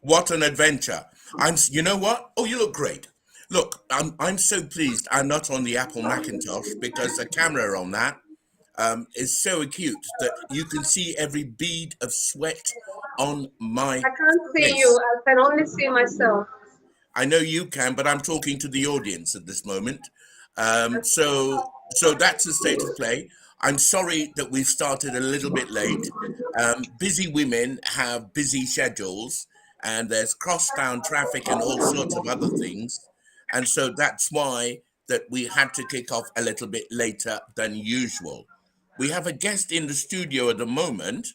What an adventure. You know what? Oh, you look great. Look, I'm so pleased I'm not on the Apple Macintosh because the camera on that is so acute that you can see every bead of sweat on my I can't see you. face. I can only see myself. I know you can, but I'm talking to the audience at this moment. So that's the state of play. I'm sorry that we've started a little bit late. Busy women have busy schedules, and there's crosstown traffic and all sorts of other things, and so that's why that we had to kick off a little bit later than usual. We have a guest in the studio at the moment,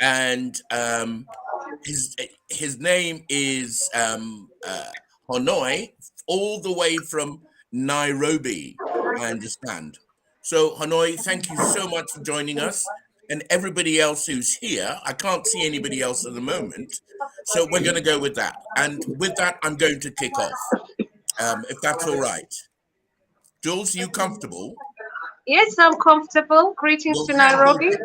and his his name is Hanoi, all the way from Nairobi, I understand. So Hanoi, thank you so much for joining us, and everybody else who's here. I can't see anybody else at the moment, so we're going to go with that. And with that, I'm going to kick off, if that's all right. Jules, you comfortable? Yes, I'm comfortable. Greetings We'll to handle, Nairobi.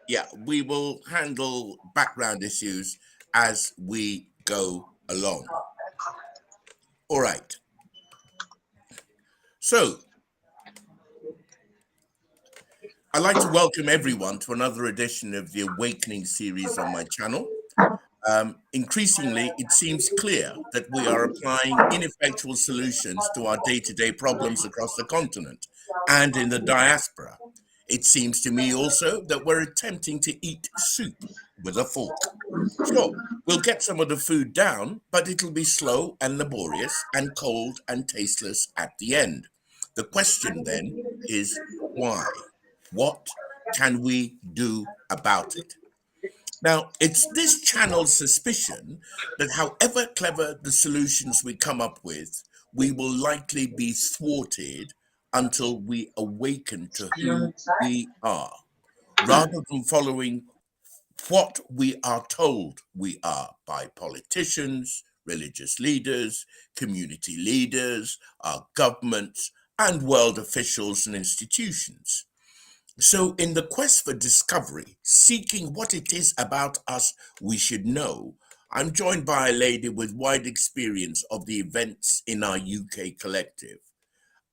yeah, we will handle background issues as we go along. All right. So, I'd like to welcome everyone to another edition of the Awakening series on my channel. Increasingly, it seems clear that we are applying ineffectual solutions to our day to day problems across the continent and in the diaspora. It seems to me also that we're attempting to eat soup with a fork. Sure, we'll get some of the food down, but it'll be slow and laborious and cold and tasteless at the end. The question then is why? What can we do about it? Now, it's this channel's suspicion that however clever the solutions we come up with, we will likely be thwarted until we awaken to who we are, rather than following what we are told we are by politicians, religious leaders, community leaders, our governments, and world officials and institutions. So, in the quest for discovery, seeking what it is about us we should know, I'm joined by a lady with wide experience of the events in our UK collective.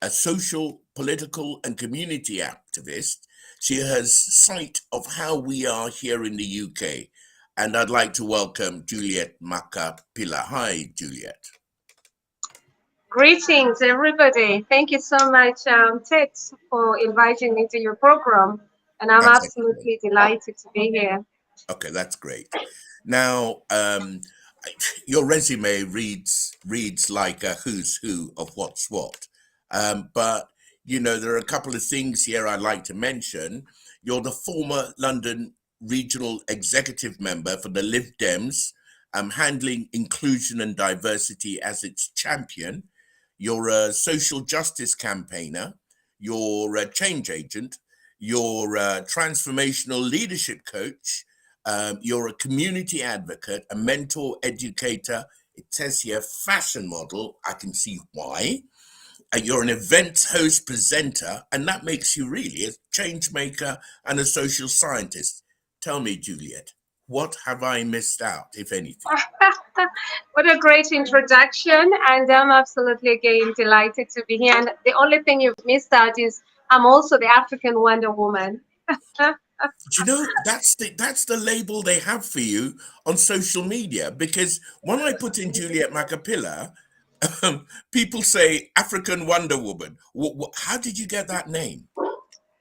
A social, political, and community activist, she has sight of how we are here in the UK. And I'd like to welcome Juliet Makapila. Hi, Juliet. Greetings, everybody. Thank you so much, Ted, for inviting me to your program. And I'm That's excellent. absolutely delighted to be here. Okay, that's great. Now, your resume reads like a who's who of what's what. But you know, there are a couple of things here I'd like to mention. You're the former London regional executive member for the Lib Dems, handling inclusion and diversity as its champion. You're a social justice campaigner. You're a change agent. You're a transformational leadership coach. You're a community advocate, a mentor, educator. It says here fashion model. I can see why. You're an event host presenter, and that makes you really a change maker and a social scientist. Tell me, Juliet, what have I missed out, if anything? What a great introduction. And I'm absolutely again delighted to be here. And the only thing you've missed out is I'm also the African Wonder Woman. Do you know that's the label they have for you on social media? Because when I put in Juliet Macapilla, people say African Wonder Woman. How did you get that name?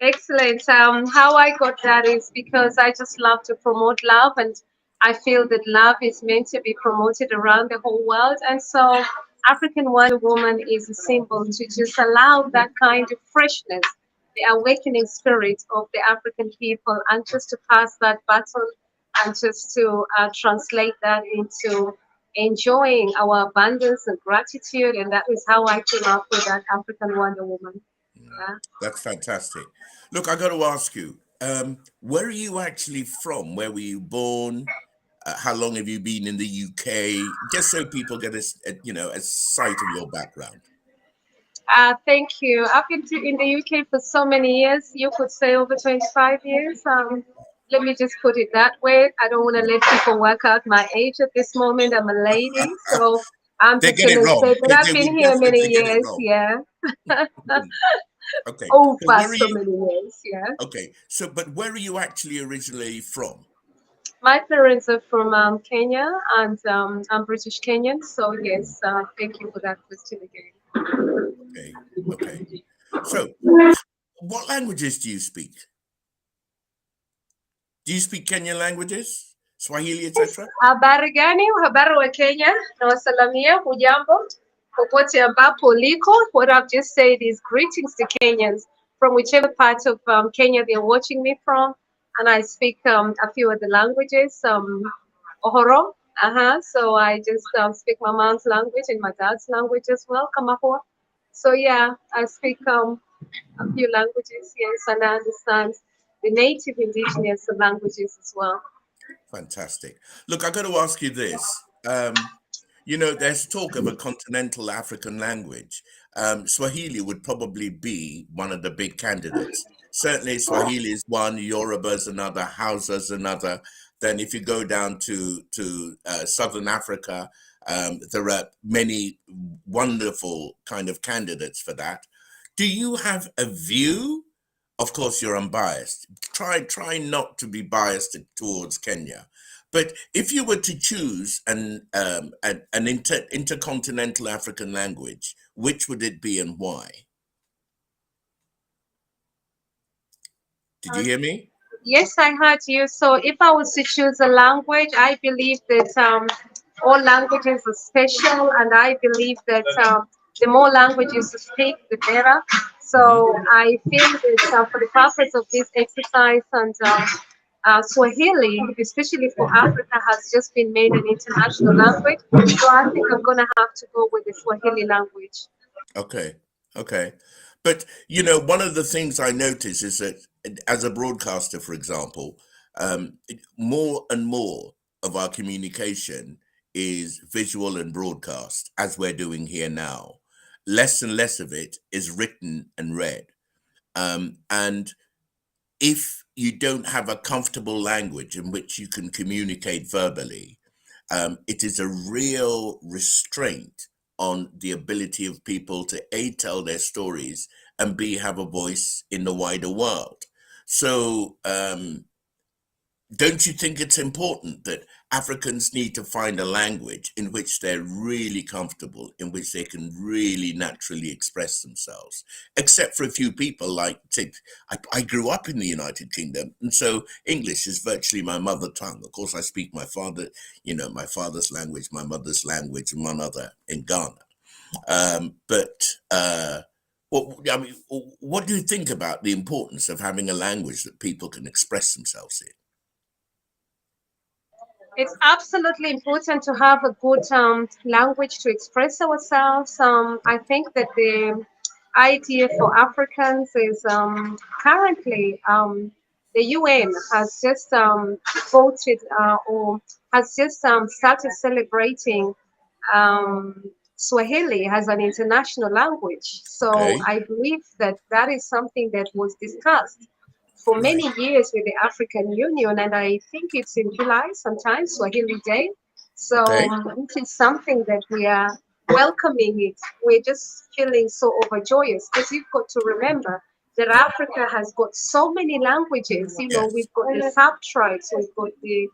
Excellent. How I got that is because I just love to promote love, and I feel that love is meant to be promoted around the whole world. And so, African Wonder Woman is a symbol to just allow that kind of freshness, the awakening spirit of the African people, and just to pass that baton and just to translate that into enjoying our abundance and gratitude. And that is how I came up with that African Wonder Woman. Yeah. That's fantastic. Look, I got to ask you, where are you actually from? Where were you born? How long have you been in the UK? Just so people get a sight of your background. Thank you. I've been in the UK for so many years. You could say over 25 years. Let me just put it that way. I don't want to let people work out my age at this moment. I'm a lady, so I'm They just get going it to wrong. say that I've They been will here many definitely get it years. wrong. Yeah. Okay. So Over where are so you? many years. Yeah. Okay. So, but where are you actually originally from? My parents are from Kenya, and I'm British Kenyan. So yes, thank you for that question again. Okay. Okay. So, what languages do you speak? Do you speak Kenyan languages? Swahili, Yes, etc.? habari gani? Habari wa Kenya, nawasalamia, hujambo popote ambapo liko. What I've just said is greetings to Kenyans from whichever part of Kenya they're watching me from, and I speak a few of the languages. Ohoro, so I just speak my mom's language and my dad's language as well, Kamahua. So yeah, I speak a few languages, yes, and I understand the native indigenous languages as well. Fantastic. Look, I got to ask you this. There's talk of a continental African language. Swahili would probably be one of the big candidates. Certainly, Swahili is one, Yoruba is another, Hausa is another. Then, if you go down to Southern Africa, there are many wonderful kind of candidates for that. Do you have a view? Of course, you're unbiased. Try not to be biased towards Kenya. But if you were to choose an intercontinental African language, which would it be and why? Did you hear me? Yes, I heard you. So if I was to choose a language, I believe that all languages are special, and I believe that the more languages you speak, the better. Hmm. So I feel that for the purpose of this exercise, and Swahili, especially for Africa, has just been made an international language. So I think I'm going to have to go with the Swahili language. Okay, okay. But one of the things I notice is that as a broadcaster, for example, more and more of our communication is visual and broadcast, as we're doing here now. Less and less of it is written and read. And if you don't have a comfortable language in which you can communicate verbally, it is a real restraint on the ability of people to A, tell their stories, and B, have a voice in the wider world. So, don't you think it's important that Africans need to find a language in which they're really comfortable, in which they can really naturally express themselves? Except for a few people, like, say, I grew up in the United Kingdom, and so English is virtually my mother tongue. Of course, I speak my father's language, my mother's language, and one other in Ghana. But what do you think about the importance of having a language that people can express themselves in? It's absolutely important to have a good language to express ourselves. I think that the idea for Africans is currently the UN has just voted or has just started celebrating um, Swahili as an international language. So Okay. I believe that that is something that was discussed for many Right. years with the African Union, and I think it's in July sometimes, Swahili Day. So Okay. it is something that we are welcoming it. We're just feeling so overjoyous because you've got to remember that Africa has got so many languages. Yes. We've got the sub tribes, we've got the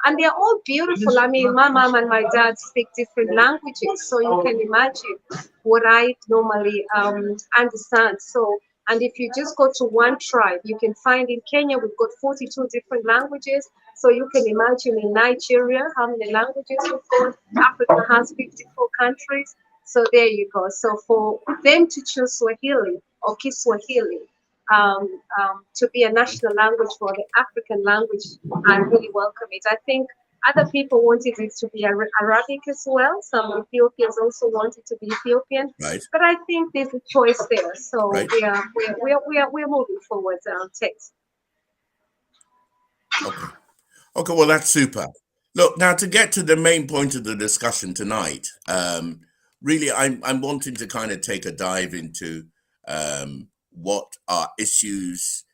and they're all beautiful. I mean, my mom and my dad speak different languages, so you can imagine what I normally understand. So, and if you just go to one tribe, you can find in Kenya we've got 42 different languages. So you can imagine in Nigeria how many languages we've got. Africa has 54 countries. So there you go. So for them to choose Swahili or Kiswahili, to be a national language for the African language, I really welcome it. I think other people wanted it to be Arabic as well. Some Ethiopians also wanted to be Ethiopian, Right. but I think there's a choice there. So Right. we're moving forward, Tex. Okay. Okay. Well, that's super. Look, now to get to the main point of the discussion tonight, really, I'm wanting to kind of take a dive into what are issues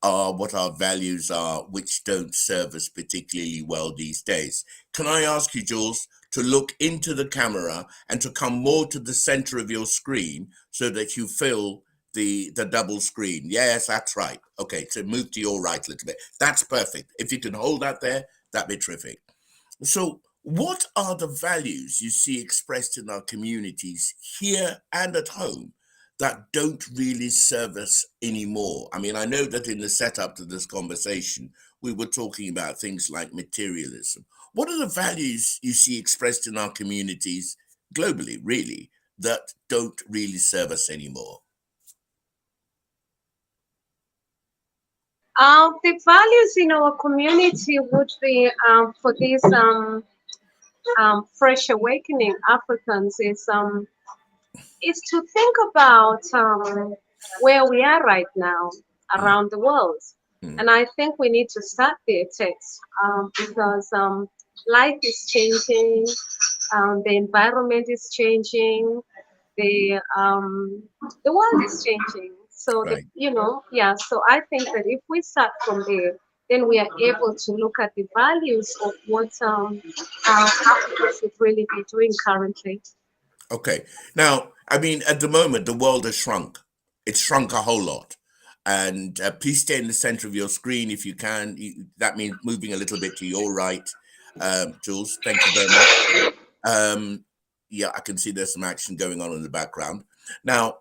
are what our values are, which don't serve us particularly well these days. Can I ask you, Jules, to look into the camera and to come more to the center of your screen so that you fill the double screen? Yes, that's right. Okay, so move to your right a little bit. That's perfect. If you can hold that there, that'd be terrific. So, what are the values you see expressed in our communities here and at home that don't really serve us anymore? I mean, I know that in the setup to this conversation, we were talking about things like materialism. What are the values you see expressed in our communities globally, really, that don't really serve us anymore? The values in our community would be for these fresh awakening Africans is to think about where we are right now Mm, around the world. mm, And I think we need to start there, Tex, because life is changing, the environment is changing, the world is changing. So right. yeah. So I think that if we start from there, then we are able to look at the values of what Africa should really be doing currently. Okay. Now, I mean, at the moment, the world has shrunk. It's shrunk a whole lot. And please stay in the center of your screen if you can. That means moving a little bit to your right, Jules. Thank you very much. Um, yeah, I can see there's some action going on in the background. Now,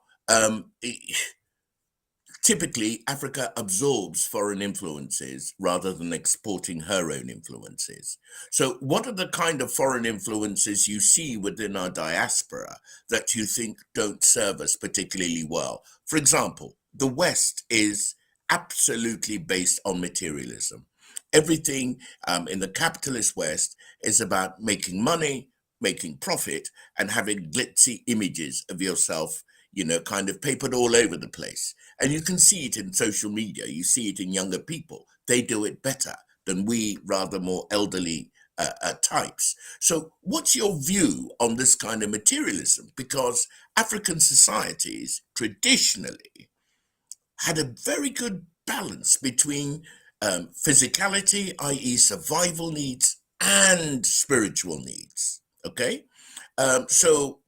typically, Africa absorbs foreign influences rather than exporting her own influences. So, what are the kind of foreign influences you see within our diaspora that you think don't serve us particularly well? For example, the West is absolutely based on materialism. Everything in the capitalist West is about making money, making profit, and having glitzy images of yourself, kind of papered all over the place. And you can see it in social media, you see it in younger people. They do it better than we, rather more elderly types. So, what's your view on this kind of materialism? Because African societies traditionally had a very good balance between physicality, i.e., survival needs, and spiritual needs. Okay, so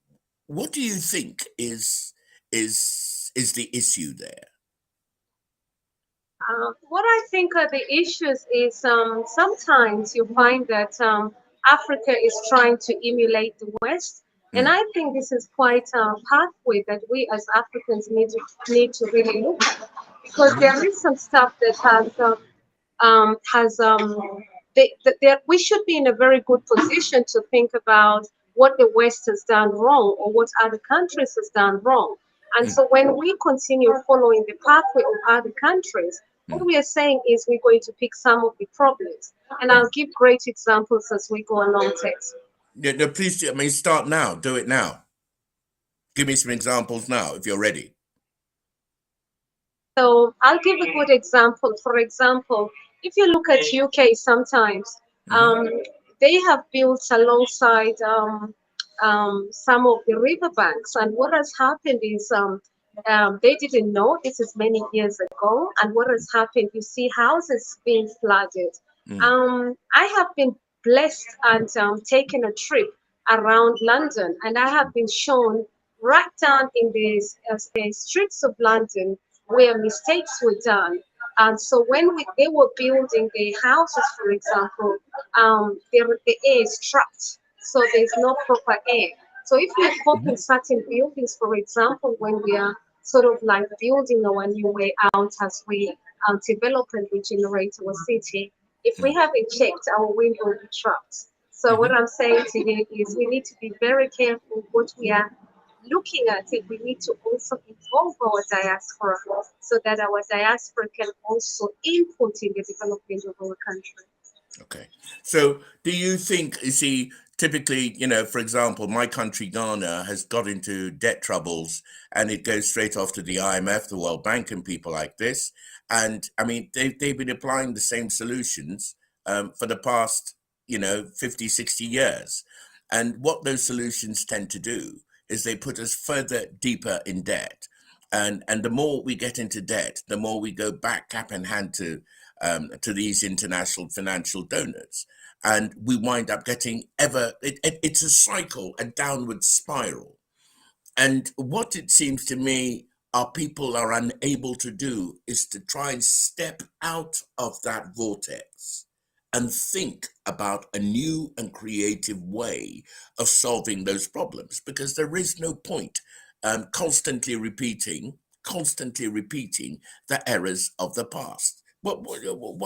what do you think is the issue there? What I think are the issues is sometimes you find that Africa is trying to emulate the West, and Mm, I think this is quite a pathway that we as Africans need to really look at, because mhm, there is some stuff that has we should be in a very good position to think about what the West has done wrong or what other countries has done wrong. And mm, so when we continue following the pathway of other countries, what mm, we are saying is we're going to pick some of the problems. And mm. I'll give great examples as we go along, Tex. Yeah, no, please, I mean, start now. Do it now. Give me some examples now, if you're ready. So I'll give a good example. For example, if you look at UK sometimes, Hmm. um, they have built alongside some of the riverbanks. And what has happened is they didn't know, this is many years ago. And what has happened, you see houses being flooded. Mm, I have been blessed and taken a trip around London, and I have been shown right down in the streets of London where mistakes were done. And so when they were building the houses, for example, the air is trapped, so there's no proper air. So if we cope mhm, in certain buildings, for example, when we are sort of like building our new way out as we develop and regenerate our city, if we mm, haven't checked, our wind will be trapped. So what mhm. I'm saying to you is we need to be very careful what we are looking at it. We need to also involve our diaspora so that our diaspora can also input in the development of our country. Okay. So do you think, you see, typically, for example, my country, Ghana, has got into debt troubles and it goes straight off to the IMF, the World Bank, and people like this. And I mean, they've been applying the same solutions for the past, 50, 60 years. And what those solutions tend to do is they put us further deeper in debt. And the more we get into debt, the more we go back cap in hand to these international financial donors, and we wind up getting it's a cycle, a downward spiral. And what it seems to me our people are unable to do is to try and step out of that vortex and think about a new and creative way of solving those problems, because there is no point constantly repeating the errors of the past. What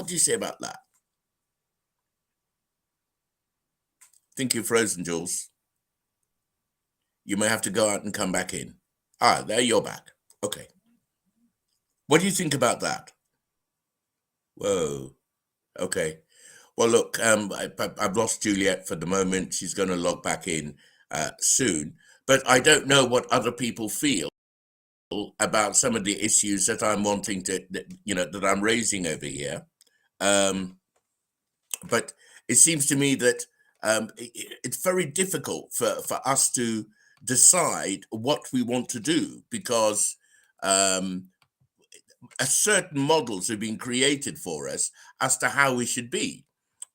do you say about that? Think you're frozen, Jules. You may have to go out and come back in. Ah, there you're back. Okay. What do you think about that? Whoa. Okay. Well, look, I've lost Juliet for the moment. She's going to log back in soon. But I don't know what other people feel about some of the issues that I'm wanting that I'm raising over here. But it seems to me that it's very difficult for us to decide what we want to do, because certain models have been created for us as to how we should be.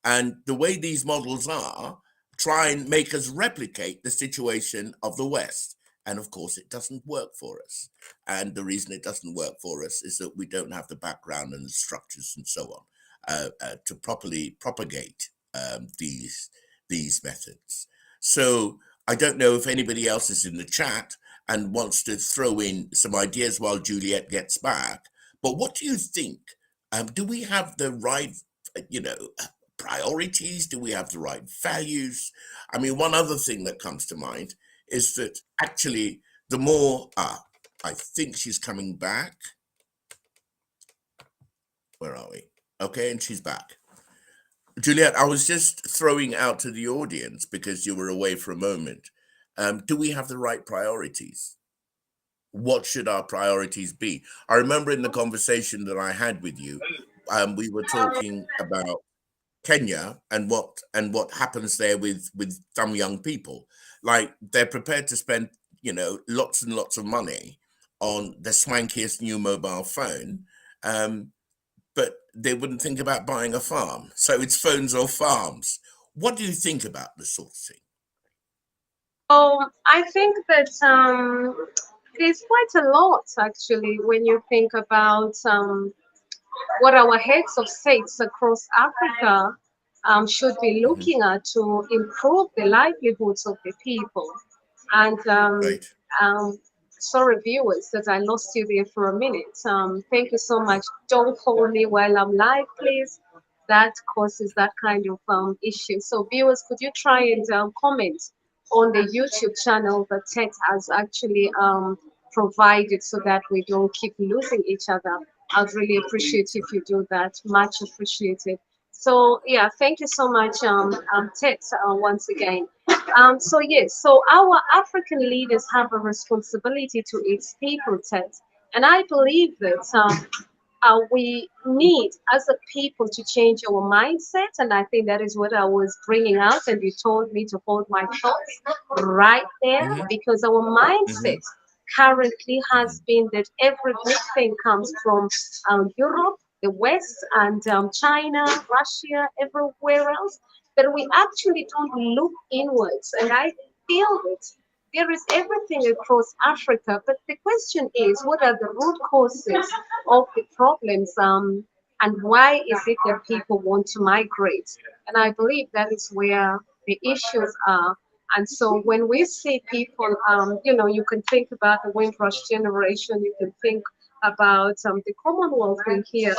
And the way these models are, try and make us replicate the situation of the West. And of course, it doesn't work for us. And the reason it doesn't work for us is that we don't have the background and the structures and so on to properly propagate these methods. So I don't know if anybody else is in the chat and wants to throw in some ideas while Juliet gets back. But what do you think? Do we have the right, priorities? Do we have the right values? I mean, one other thing that comes to mind is that actually the more, I think she's coming back. Where are we? Okay, and she's back. Juliet, I was just throwing out to the audience, because you were away for a moment. Do we have the right priorities? What should our priorities be? I remember in the conversation that I had with you, we were talking about Kenya and what happens there with some young people. Like, they're prepared to spend lots and lots of money on the swankiest new mobile phone, but they wouldn't think about buying a farm. So it's phones or farms. What do you think about this sort of thing? I think that there's quite a lot, actually, when you think about what our heads of states across Africa should be Hmm. looking at to improve the livelihoods of the people. And Right. sorry, viewers, that I lost you there for a minute. Thank you so much. Don't call me while I'm live, please. That causes that kind of issue. So, viewers, could you try and comment on the YouTube channel that Ted has actually provided, so that we don't keep losing each other? I'd really appreciate if you do that. Much appreciated. So yeah, thank you so much, Ted, once again. So yes, so our African leaders have a responsibility to its people, Ted, and I believe that we need as a people to change our mindset, and I think that is what I was bringing out, and you told me to hold my thoughts right there, Hmm. because our Hmm. mindset currently has Hmm. been that every good thing comes from Europe, the West, and China, Russia, everywhere else, but we actually don't look inwards, and I feel that there is everything across Africa, but the question is, what are the root causes of the problems, and why is it that people want to migrate? And I believe that is where the issues are. And so when we see people, you can think about the Windrush generation, you can think about the Commonwealth in here,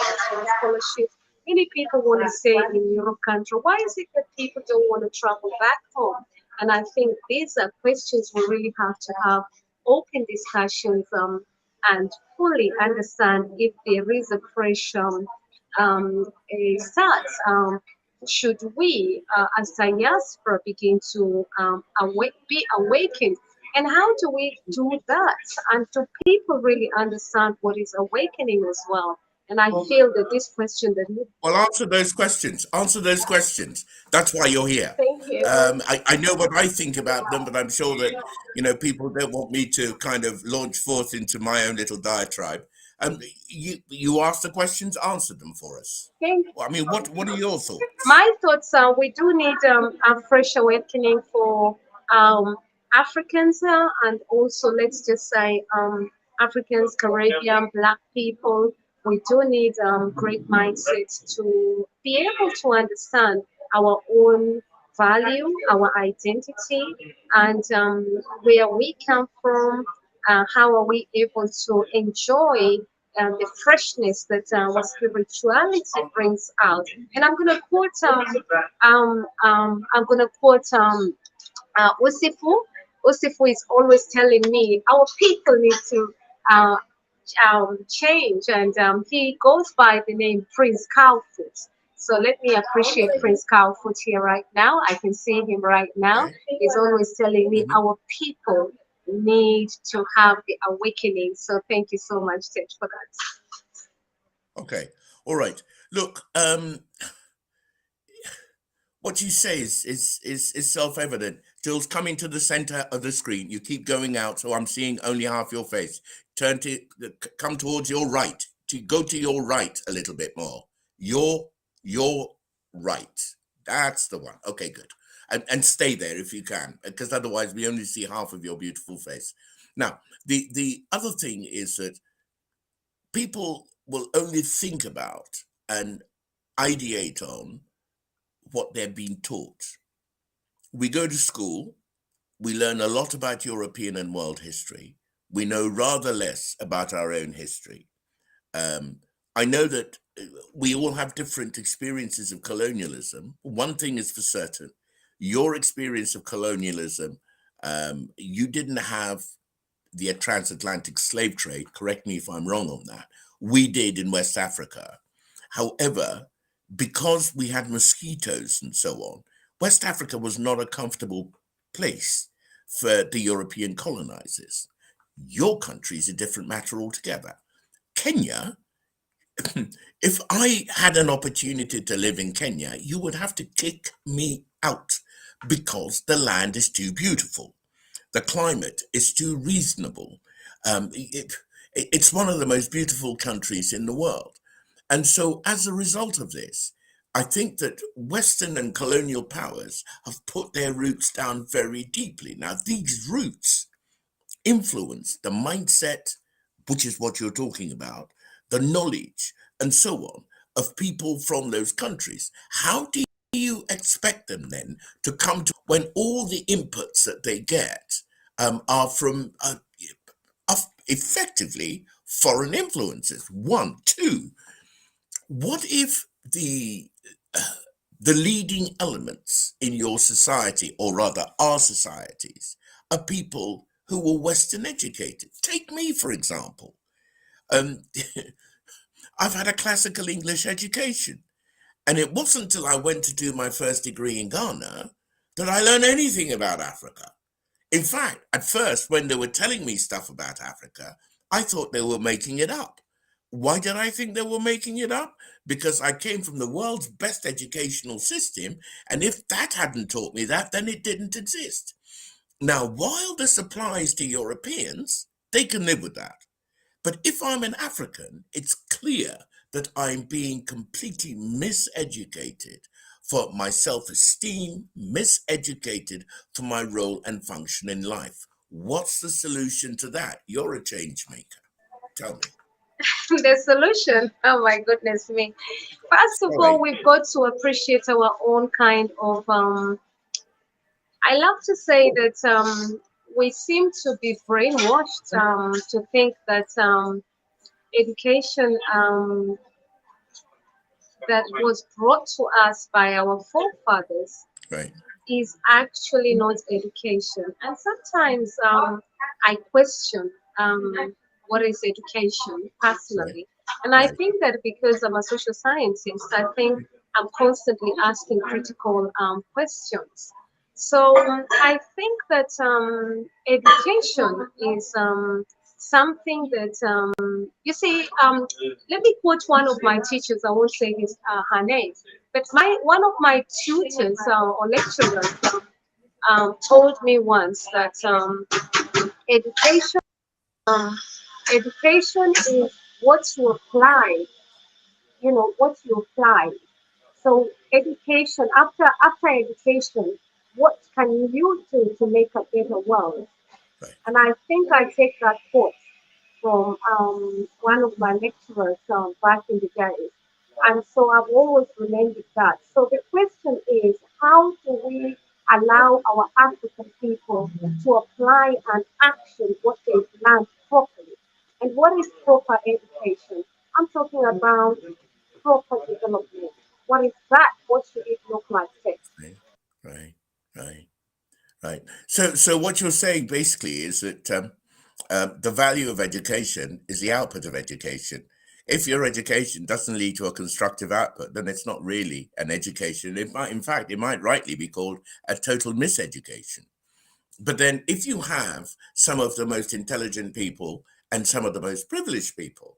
scholarship. Many people want to stay in Europe country. Why is it that people don't want to travel back home? And I think these are questions we really have to have open discussions, and fully understand if there is a fresh a start. Should we, as diaspora, begin to be awakened? And how do we do that? And do people really understand what is awakening as well? And I feel that this question that you Well, answer those questions. Answer those questions. That's why you're here. thank you. I know what I think about them, but I'm sure that people don't want me to kind of launch forth into my own little diatribe. You ask the questions, answer them for us. Thank Well, I mean, what are your thoughts? My thoughts are we do need a fresh awakening for Africans and also let's just say Africans, Caribbean, Black people. We do need great mindsets to be able to understand our own value, our identity, and where we come from. How are we able to enjoy the freshness that our spirituality brings out? And I'm gonna quote Usifu. Usifu is always telling me our people need to uh, change, and he goes by the name Prince Cowfoot. So let me appreciate Prince Cowfoot here right now. I can see him right now. Okay. He's always telling me Mhm. our people need to have the awakening. So thank you so much, Tej, for that. Okay. All right. Look, what you say is self-evident. Jules, coming to the center of the screen. You keep going out, so I'm seeing only half your face. Come towards your right. To go to your right a little bit more. Your right. That's the one. Okay, good. And stay there if you can, because otherwise we only see half of your beautiful face. Now, the other thing is that people will only think about and ideate on what they're being taught. We go to school, we learn a lot about European and world history. We know rather less about our own history. Um, I know that we all have different experiences of colonialism. One thing is for certain, your experience of colonialism, you didn't have the transatlantic slave trade. Correct me if I'm wrong on that. We did in West Africa. However, because we had mosquitoes and so on, West Africa was not a comfortable place for the European colonizers. Your country is a different matter altogether. Kenya, if I had an opportunity to live in Kenya, you would have to kick me out because the land is too beautiful. The climate is too reasonable. It's one of the most beautiful countries in the world. And so, as a result of this, I think that Western and colonial powers have put their roots down very deeply. Now, these roots influence the mindset, which is what you're talking about, the knowledge, and so on, of people from those countries. How do you expect them then to come to when all the inputs that they get are from effectively foreign influences? One, two, what if the leading elements in your society, or rather our societies, are people who were Western educated? Take me, for example. Um, I've had a classical English education, and it wasn't until I went to do my first degree in Ghana that I learned anything about Africa. In fact, at first, when they were telling me stuff about Africa, I thought they were making it up. Why did I think they were making it up? Because I came from the world's best educational system, and if that hadn't taught me that, then it didn't exist. Now, while this applies to Europeans, they can live with that. But if I'm an African, it's clear that I'm being completely miseducated for my self esteem, miseducated for my role and function in life. What's the solution to that? You're a change maker. Tell me. The solution, oh my goodness me. First of all, Sorry. we've got to appreciate our own kind of I love to say that we seem to be brainwashed to think that education that was brought to us by our forefathers Right, is actually not education. And sometimes I question what is education right, personally. And I right. think that because I'm a social scientist, I think I'm constantly asking critical questions. So I think that education is something that you see. Let me quote one of my teachers. I won't say her name, but one of my tutors or lecturers told me once that education um, education is what you apply. You know what you apply. So education, after education, what can you do to make a better world? Right. And I think I take that quote from one of my lecturers back in the day. And so I've always remembered that. So the question is, how do we allow our African people to apply and action what they've learned properly? And what is proper education? I'm talking about proper development. What is that? What should it look like? Right. Right. Right. Right. So what you're saying basically is that the value of education is the output of education. If your education doesn't lead to a constructive output, then it's not really an education. It might, in fact, it might rightly be called a total miseducation. But then, if you have some of the most intelligent people and some of the most privileged people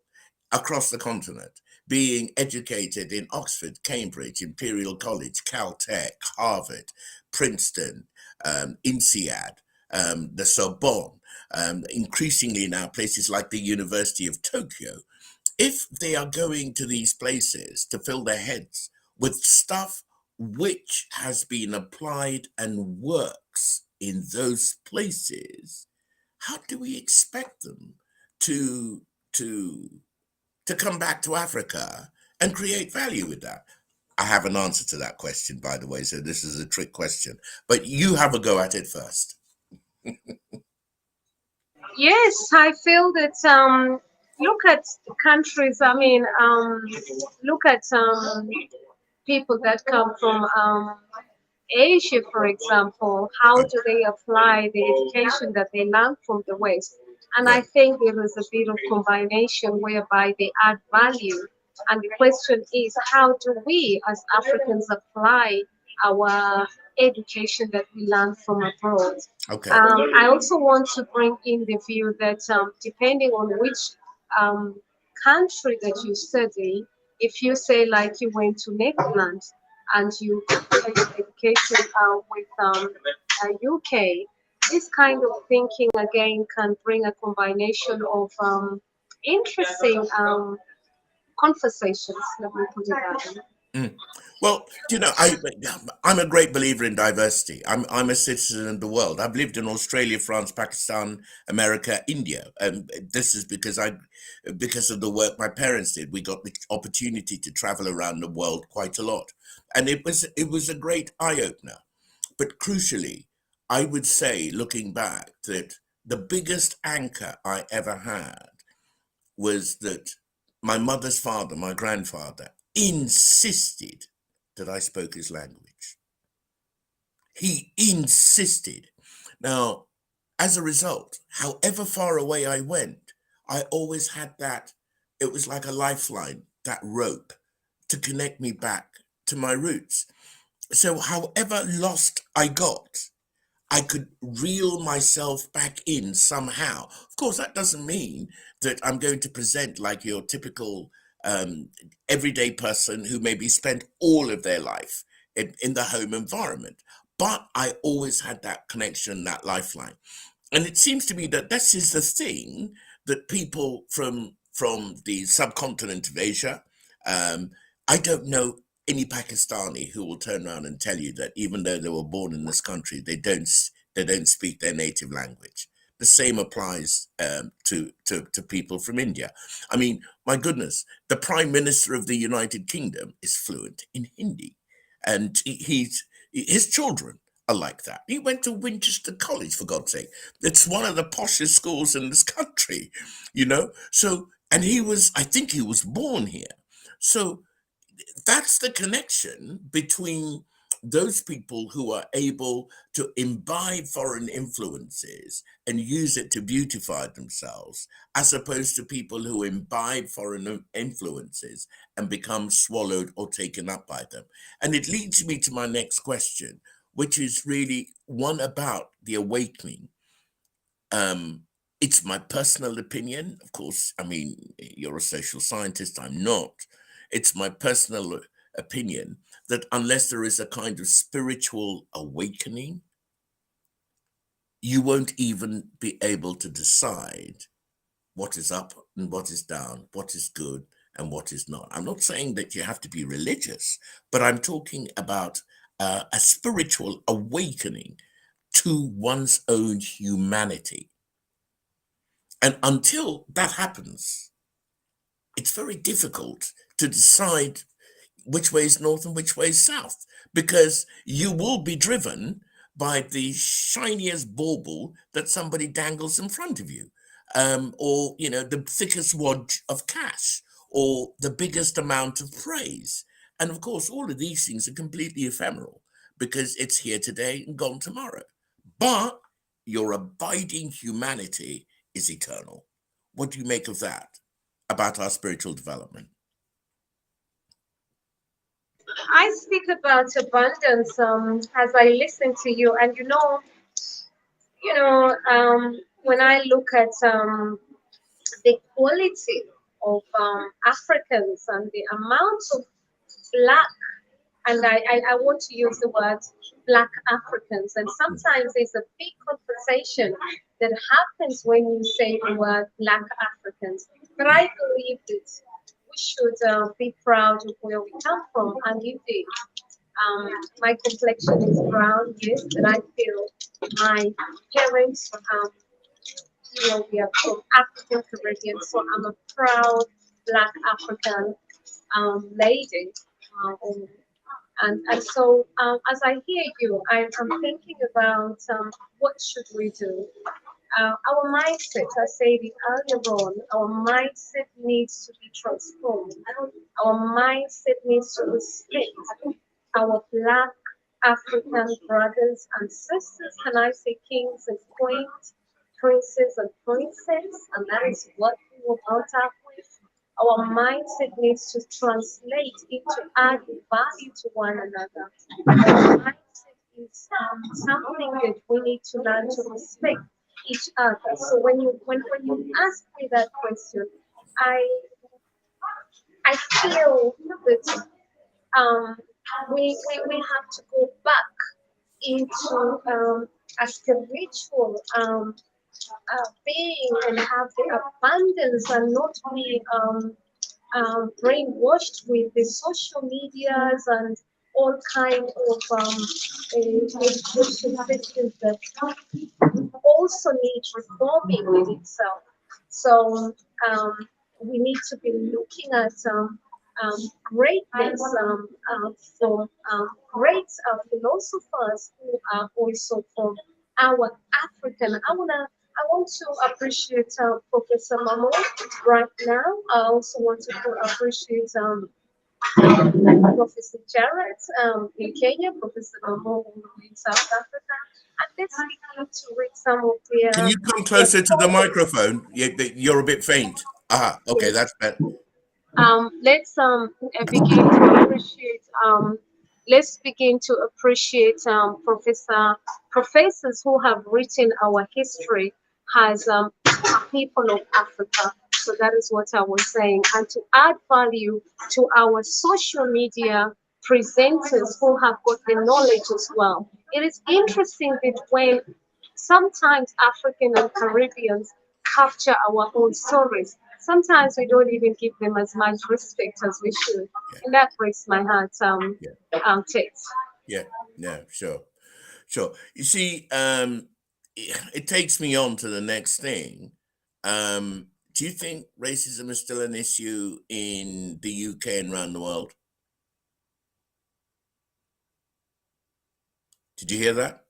across the continent being educated in Oxford, Cambridge, Imperial College, Caltech, Harvard, Princeton, INSEAD, the Sorbonne, increasingly now places like the University of Tokyo, if they are going to these places to fill their heads with stuff which has been applied and works in those places, how do we expect them to to to come back to Africa and create value with that? I have an answer to that question, by the way, so this is a trick question, but you have a go at it first. Yes, I feel that look at countries. I mean, look at people that come from Asia, for example. How Right, do they apply the education that they learn from the West? And I right, think there is a bit of combination whereby they add value. And the question is, how do we as Africans apply our education that we learn from abroad? okay, I also want to bring in the view that depending on which um, country that you study, if you say like you went to Netherlands and you compare your education with UK, this kind of thinking again can bring a combination of interesting conversations. Let me put it that way. Mm. Well, I'm a great believer in diversity. I'm a citizen of the world. I've lived in Australia, France, Pakistan, America, India, and this is because of the work my parents did. We got the opportunity to travel around the world quite a lot, and it was a great eye opener. But crucially, I would say, looking back, that the biggest anchor I ever had was that my mother's father, my grandfather, insisted that I spoke his language. He insisted. Now, as a result, however far away I went, I always had that, it was like a lifeline, that rope to connect me back to my roots. So, however lost I got, I could reel myself back in somehow. Of course, that doesn't mean that I'm going to present like your typical um, everyday person who maybe spent all of their life in the home environment. But I always had that connection, that lifeline. And it seems to me that this is the thing that people from the subcontinent of Asia, um, I don't know any Pakistani who will turn around and tell you that even though they were born in this country, they don't speak their native language. The same applies to people from India. I mean, my goodness, the Prime Minister of the United Kingdom is fluent in Hindi, and his children are like that. He went to Winchester College, for God's sake. It's one of the poshest schools in this country, you know. So, and I think he was born here. So that's the connection between those people who are able to imbibe foreign influences and use it to beautify themselves, as opposed to people who imbibe foreign influences and become swallowed or taken up by them. And it leads me to my next question, which is really one about the awakening. Um, It's my personal opinion. Of course, I mean, you're a social scientist, I'm not. It's my personal opinion that unless there is a kind of spiritual awakening, you won't even be able to decide what is up and what is down, what is good and what is not. I'm not saying that you have to be religious, but I'm talking about a spiritual awakening to one's own humanity. And until that happens, it's very difficult to decide which way is north and which way is south, because you will be driven by the shiniest bauble that somebody dangles in front of you, or the thickest wad of cash, or the biggest amount of praise. And of course, all of these things are completely ephemeral because it's here today and gone tomorrow. But your abiding humanity is eternal. What do you make of that about our spiritual development? I speak about abundance as I listen to you, and when I look at the quality of Africans and the amount of black, and I want to use the word black Africans, and sometimes there's a big conversation that happens when you say the word black Africans. But I believe that we should be proud of where we come from, and indeed, my complexion is brown, yes, but I feel my parents, we are from African Caribbean, so I'm a proud Black African lady. Um, and so, as I hear you, I'm thinking about what should we do. Our mindset, I said it earlier on, our mindset needs to be transformed. Our mindset needs to respect our Black African brothers and sisters, and I say kings and queens, princes and princesses, and that is what we were brought up with. Our mindset needs to translate into adding value to one another. Our mindset is something that we need to learn to respect each other. So when you ask me that question, I I feel that we have to go back into a spiritual being and have the abundance and not be brainwashed with the social medias and all kind of education systems that also need reforming in itself. So we need to be looking at greatness from great philosophers who are also from our African. I want to appreciate Professor Mamo right now. I also want to appreciate Professor Jarrett in Kenya, Professor Mamo in South Africa. And let's begin to read some of Can their you come closer to the microphone? You're a bit faint. Ah, okay, that's better. Let's begin to appreciate let's begin to appreciate professors who have written our history as people of Africa. So that is what I was saying, and to add value to our social media presenters who have got the knowledge as well. It is interesting that when sometimes African and Caribbeans capture our own stories, sometimes we don't even give them as much respect as we should. Yeah, And that breaks my heart, yeah, Tate. yeah, yeah, sure, sure. You see, it takes me on to the next thing. Do you think racism is still an issue in the UK and around the world? Did you hear that?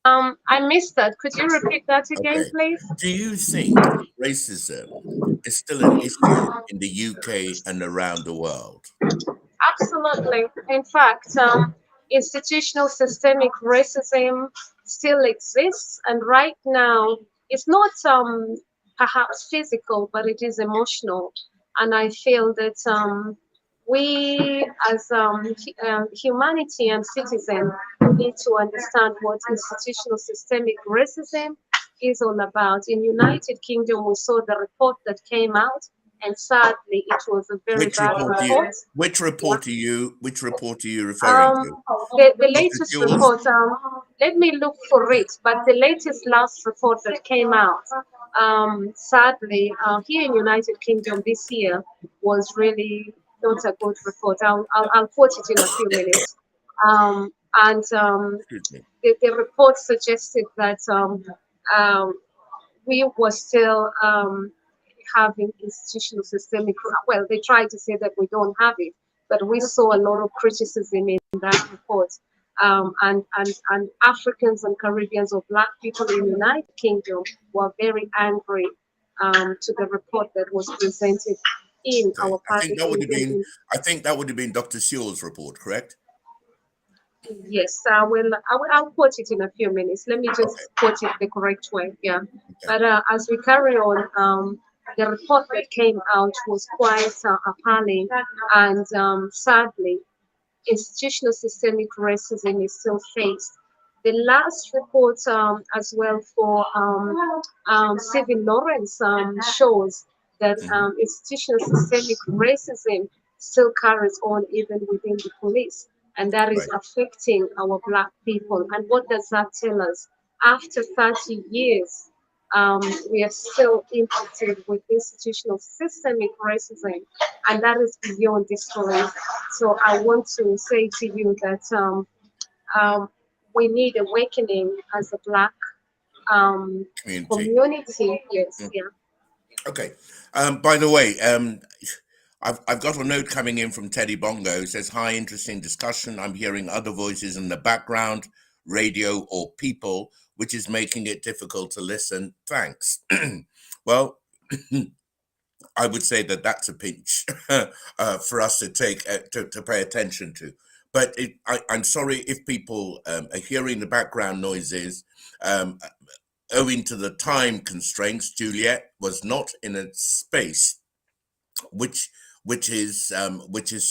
I missed that. Could you repeat that again, Okay. please? Do you think racism is still an issue in the UK and around the world? Absolutely. In fact, institutional systemic racism still exists, and right now it's not perhaps physical, but it is emotional. And I feel that we, as humanity and citizens, need to understand what institutional systemic racism is all about. In United Kingdom, we saw the report that came out, and sadly, it was a very Which bad report report. Yeah. which report are you referring Um, to? the Dr. latest Jules? report, let me look for it, but the latest last report that came out, sadly, here in United Kingdom this year was really not a good report. I'll quote it in a few minutes. And Excuse me. the report suggested that um, we were still having institutional systemic, well, they tried to say that we don't have it, but we saw a lot of criticism in that report. And Africans and Caribbeans or Black people in the United Kingdom were very angry to the report that was presented in Okay. our party. I think that would have been Dr. Sewell's report, correct? Yes, I'll quote it in a few minutes. Let me just Okay. quote it the correct way. Yeah. Okay. But as we carry on, the report that came out was quite appalling, and sadly, institutional systemic racism is still faced. The last report, as well, for Stephen Lawrence, shows that Mhm. institutional systemic racism still carries on even within the police, and that is Right. affecting our Black people. And what does that tell us? After 30 years, we are still impacted with institutional systemic racism, and that is beyond disbelief. So I want to say to you that um, we need awakening as a Black um, Community. community. Yes, Mm. yeah. Okay. By the way, I've got a note coming in from Teddy Bongo. It says, "Hi, interesting discussion. I'm hearing other voices in the background, radio or people, which is making it difficult to listen. Thanks." Well, I would say that that's a pinch for us to take to pay attention to. But I'm sorry if people are hearing the background noises. Um, Owing to the time constraints, Juliet was not in a space which which is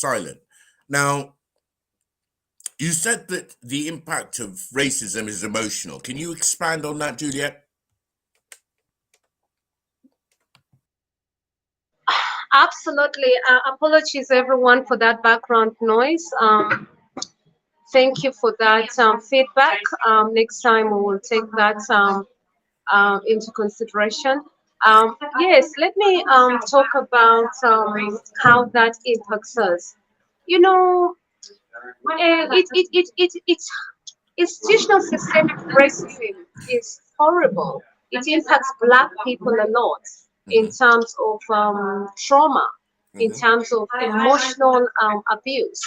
silent. Now, you said that the impact of racism is emotional. Can you expand on that, Juliet? Absolutely. Apologies, everyone, for that background noise. Thank you for that feedback. Next time we will take that into consideration. Yes, let me talk about how that impacts us. You know, it's institutional systemic racism is horrible. It impacts Black people a lot in Hmm. terms of trauma, in Hmm. terms of emotional abuse.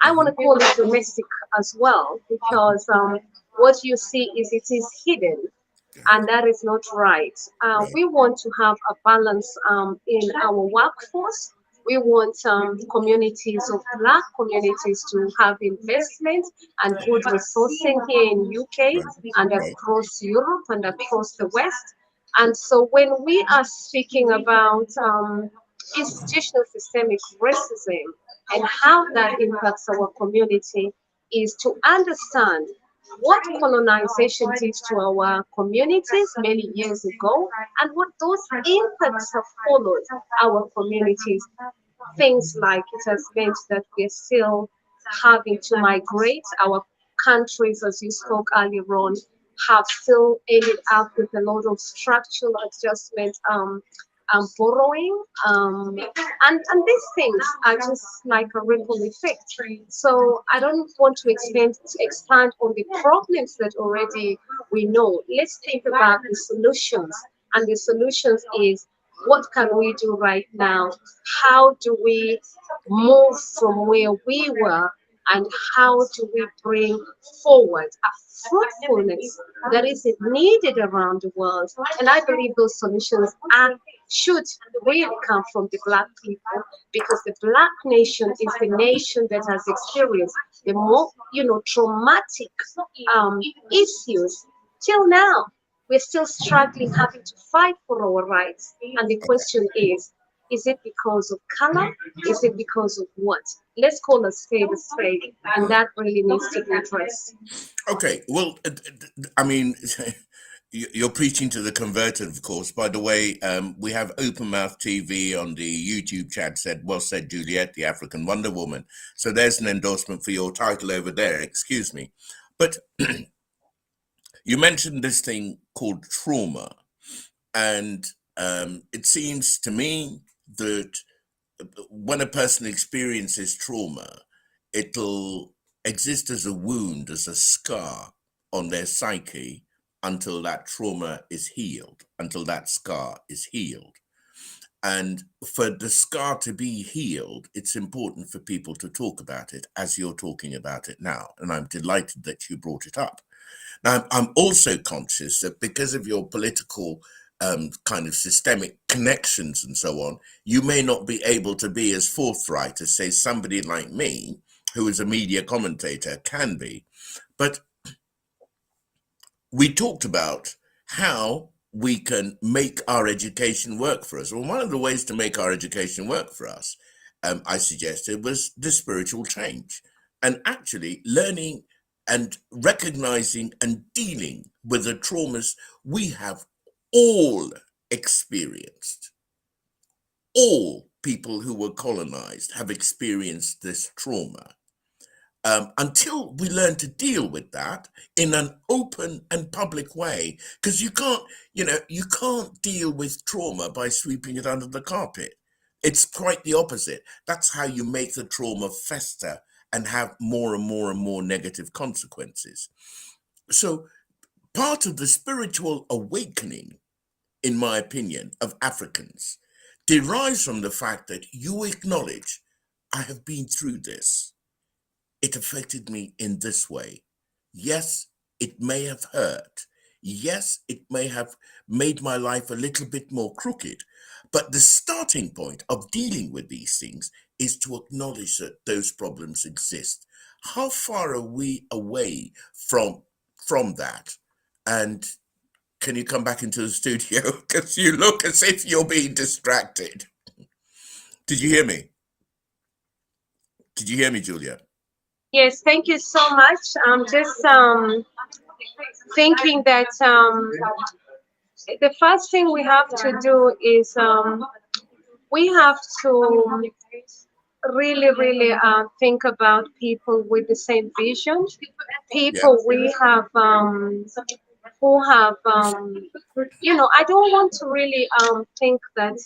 I want Hmm. to call it domestic as well, because what you see is it is hidden, and that is not right. Right. We want to have a balance in our workforce. We want communities of Black communities to have investment and good resourcing here in UK Right. and Right. across Europe and across the West. And so when we are speaking about institutional systemic racism and how that impacts our community, is to understand what colonization did to our communities many years ago and what those impacts have followed our communities. Things like it has meant that we're still having to migrate. Our countries, as you spoke earlier on, have still ended up with a lot of structural adjustment, borrowing, and these things are just like a ripple effect. So I don't want to expand on the problems that already we know. Let's think about the solutions, and the solutions is, what can we do right now? How do we move from where we were, and how do we bring forward a fruitfulness that is needed around the world? And I believe those solutions should really come from the Black people, because the Black nation is the nation that has experienced the more, traumatic issues till now. We're still struggling, having to fight for our rights. And the question is it because of color? Is it because of what? Let's call a spade a spade. And that really needs to be addressed. Okay. Well, I mean, You're preaching to the converted, of course. By the way, we have Open Mouth TV on the YouTube chat. Said, well said, Juliet, the African Wonder Woman. So there's an endorsement for your title over there. Excuse me. But you mentioned this thing called trauma. And it seems to me that when a person experiences trauma, it'll exist as a wound, as a scar on their psyche until that trauma is healed, until that scar is healed. And for the scar to be healed, it's important for people to talk about it as you're talking about it now. And I'm delighted that you brought it up. Now, I'm also conscious that because of your political kind of systemic connections and so on, you may not be able to be as forthright as, say, somebody like me, who is a media commentator, can be. But we talked about how we can make our education work for us. Well, one of the ways to make our education work for us, I suggested, was the spiritual change. And actually learning and recognizing and dealing with the traumas we have all experienced. All people who were colonized have experienced this trauma. Until we learn to deal with that in an open and public way, because you can't deal with trauma by sweeping it under the carpet. It's quite the opposite. That's how you make the trauma fester and have more and more and more negative consequences. So part of the spiritual awakening, in my opinion, of Africans derives from the fact that you acknowledge, I have been through this. It affected me in this way. Yes, it may have hurt. Yes, it may have made my life a little bit more crooked. But the starting point of dealing with these things is to acknowledge that those problems exist. How far are we away from that? And can you come back into the studio? Because you look as if you're being distracted. Did you hear me? Did you hear me, Julia? Yes, thank you so much. I'm just thinking that the first thing we have to do is we have to really, really think about people with the same vision, Yeah, people we have who have I don't want to really think that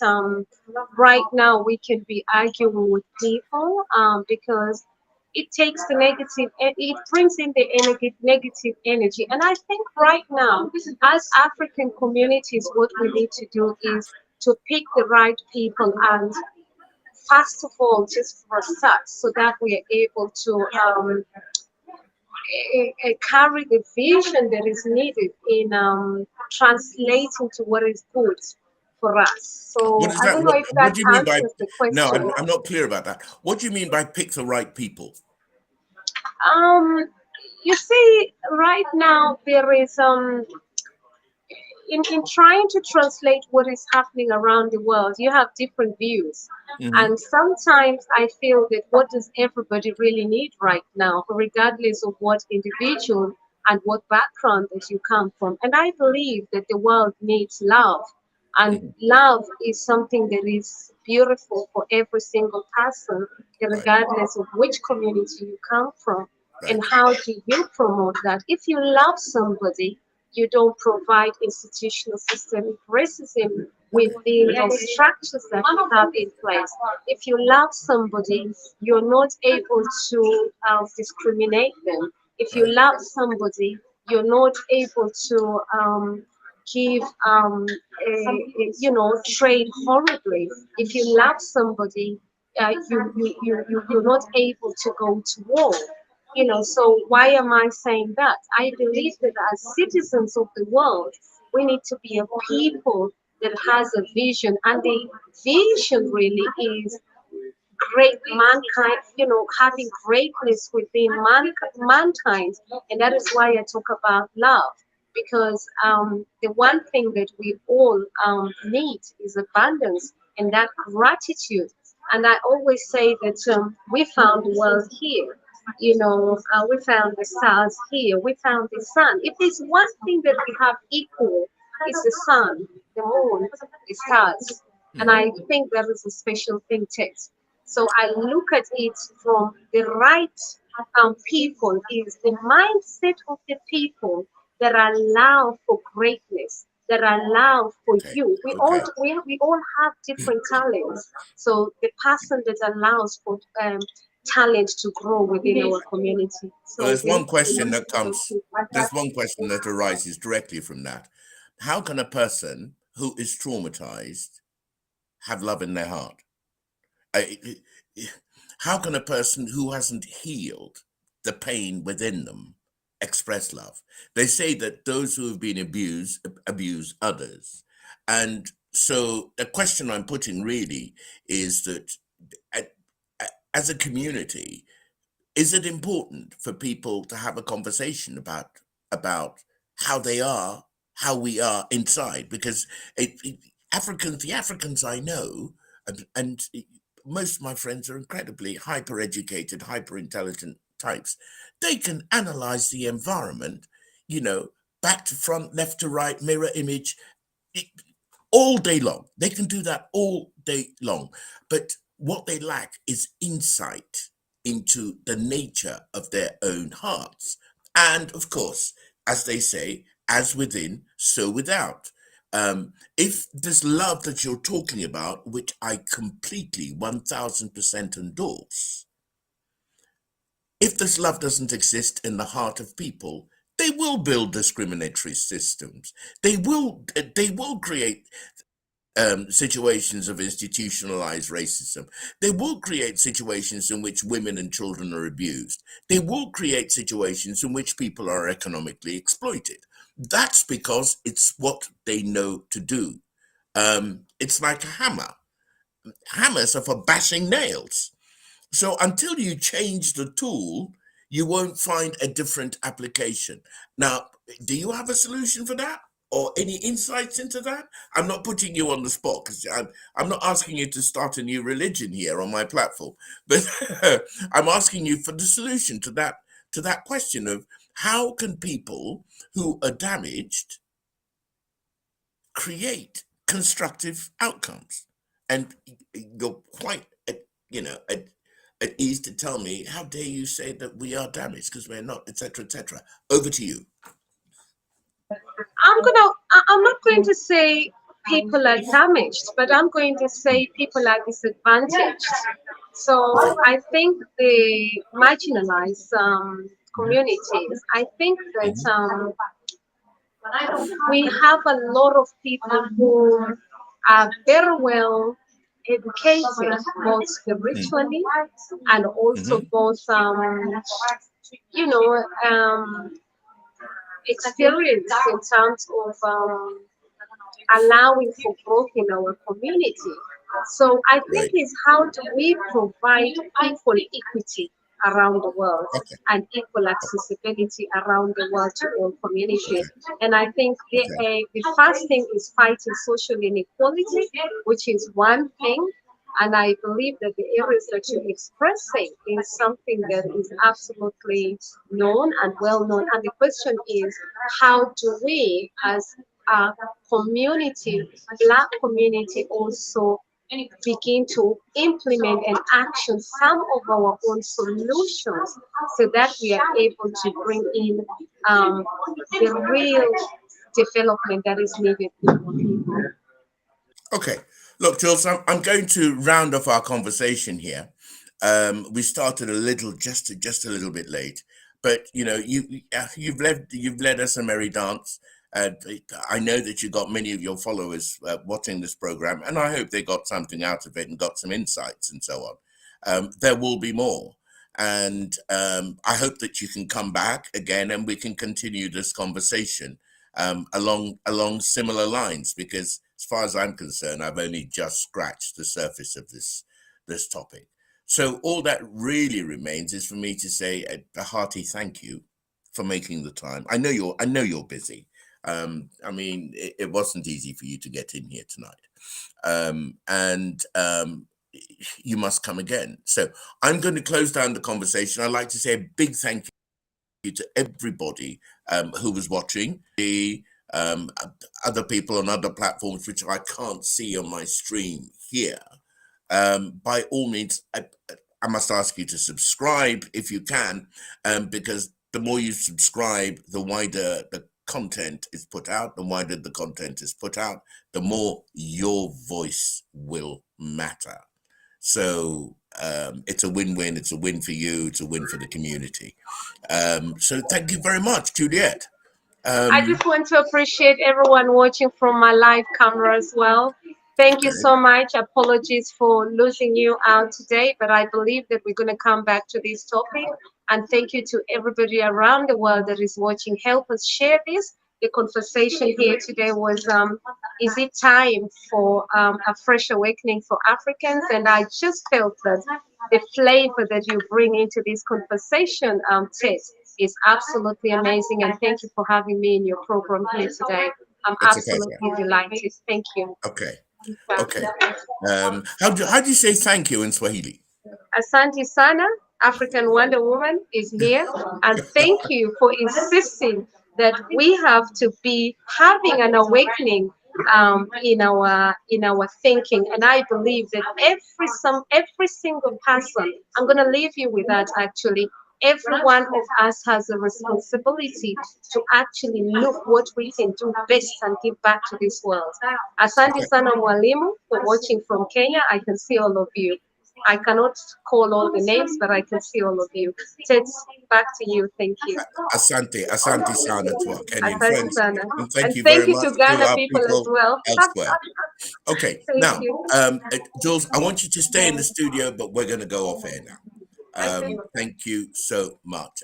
right now we can be arguing with people because it takes the negative, it brings in the negative energy. And I think right now, as African communities, what we need to do is to pick the right people, and first of all, just for us, so that we are able to carry the vision that is needed in translating to what is good for us. what So is I that? don't know if What that do you mean by? answers the No, question. I'm not clear about that. What do you mean by pick the right people? Um, you see, right now there is in trying to translate what is happening around the world, you have different views. Hmm. And sometimes I feel that what does everybody really need right now, regardless of what individual and what background that you come from. And I believe that the world needs love. And Hmm. love is something that is beautiful for every single person, Right, regardless of which community you come from. And right, how do you promote that? If you love somebody, you don't provide institutional systemic racism within those structures that you have in place. If you love somebody, you're not able to discriminate them. If you right, love somebody, you're not able to give trade horribly. If you love somebody, you're not able to go to war. So why am I saying that? I believe that as citizens of the world, we need to be a people that has a vision, and the vision really is great mankind, having greatness within mankind. And that is why I talk about love, because the one thing that we all need is abundance and that gratitude. And I always say that we found the world here. We found the stars here, we found the sun. If there's one thing that we have equal, it's the sun, the moon, the stars. And Mhm. I think that is a special thing, Tex. So I look at it from the right people, is the mindset of the people that allow for greatness, that allow for Okay. you. We all Okay. we all have different talents. So the person that allows for talent to grow within our community. Well, So yes, there's one question that arises directly from that. How can a person who is traumatized have love in their heart? I- How can a person who hasn't healed the pain within them express love? They say that those who have been abused abuse others. And so the question I'm putting really is that a- as a community, is it important for people to have a conversation about how they are, how we are inside? Because the Africans I know, and most of my friends are incredibly hyper educated, hyper intelligent types. They can analyze the environment, you know, back to front, left to right, mirror image, it- all day long. They can do that all day long. But what they lack is insight into the nature of their own hearts. And of course, as they say, as within, so without. If this love that you're talking about, which I completely 1000% endorse, if this love doesn't exist in the heart of people, they will build discriminatory systems. They will create situations of institutionalized racism. They will create situations in which women and children are abused. They will create situations in which people are economically exploited. That's because it's what they know to do. It's like a hammer. Hammers are for bashing nails. So until you change the tool, you won't find a different application. Now, do you have a solution for that? Or any insights into that? I'm not putting you on the spot because I'm not asking you to start a new religion here on my platform, but I'm asking you for the solution to that question of how can people who are damaged create constructive outcomes? And you're quite, at ease to tell me, how dare you say that we are damaged because we're not, etc., etc. Over to you. I'm not going to say people are damaged, but I'm going to say people are disadvantaged. So Okay. I think the marginalized communities, I think that Hmm. we have a lot of people who are very well educated, both spiritually and also Hmm. both, you know, um, experienced in terms of allowing for growth in our community. So I think Right. is how do we provide equal equity around the world Okay. and equal accessibility around the world to all communities. Okay. And I think Okay. the first thing is fighting social inequality, which is one thing. And I believe that the areas that you're expressing is something that is absolutely known and well known. And the question is, how do we, as a community, Black community, also begin to implement and action some of our own solutions so that we are able to bring in the real development that is needed for people. Okay. Look, Jules, I'm going to round off our conversation here. We started just a little bit late, but you've led us a merry dance. Uh, I know that you got many of your followers watching this program, and I hope they got something out of it and got some insights and so on. There will be more, and I hope that you can come back again and we can continue this conversation along similar lines, because as far as I'm concerned, I've only just scratched the surface of this topic. So all that really remains is for me to say a hearty thank you for making the time. I know you're busy. I mean, it wasn't easy for you to get in here tonight. And you must come again. So I'm going to close down the conversation. I'd like to say a big thank you to everybody who was watching. The other people on other platforms, which I can't see on my stream here. By all means, I must ask you to subscribe if you can, because the more you subscribe, the wider the content is put out. The wider the content is put out, the more your voice will matter. So it's a win-win. It's a win for you. It's a win for the community. So thank you very much, Juliet. I just want to appreciate everyone watching from my live camera as well. Thank you so much. Apologies for losing you out today, but I believe that we're going to come back to this topic. And thank you to everybody around the world that is watching. Help us share this. The conversation here today was, is it time for a fresh awakening for Africans? And I just felt that the flavor that you bring into this conversation, Ted, is absolutely amazing. And thank you for having me in your program here today. I'm absolutely delighted. Thank you. Okay. Okay. How do you say thank you in Swahili? Asante sana, African Wonder Woman is here. And thank you for insisting that we have to be having an awakening in our thinking. And I believe that every single person, I'm going to leave you with that actually. Every one of us has a responsibility to actually look what we can do best and give back to this world. Asante sana mwalimu for watching from Kenya. I can see all of you. I cannot call all the names, but I can see all of you. Ted, back to you. Thank you. Asante sana to our Kenyan Asante friends. sana. And thank you thank very you much to Ghana our people as well. elsewhere. Okay, now, you. Jules, I want you to stay in the studio, but we're going to go off air now. Okay. Thank you so much.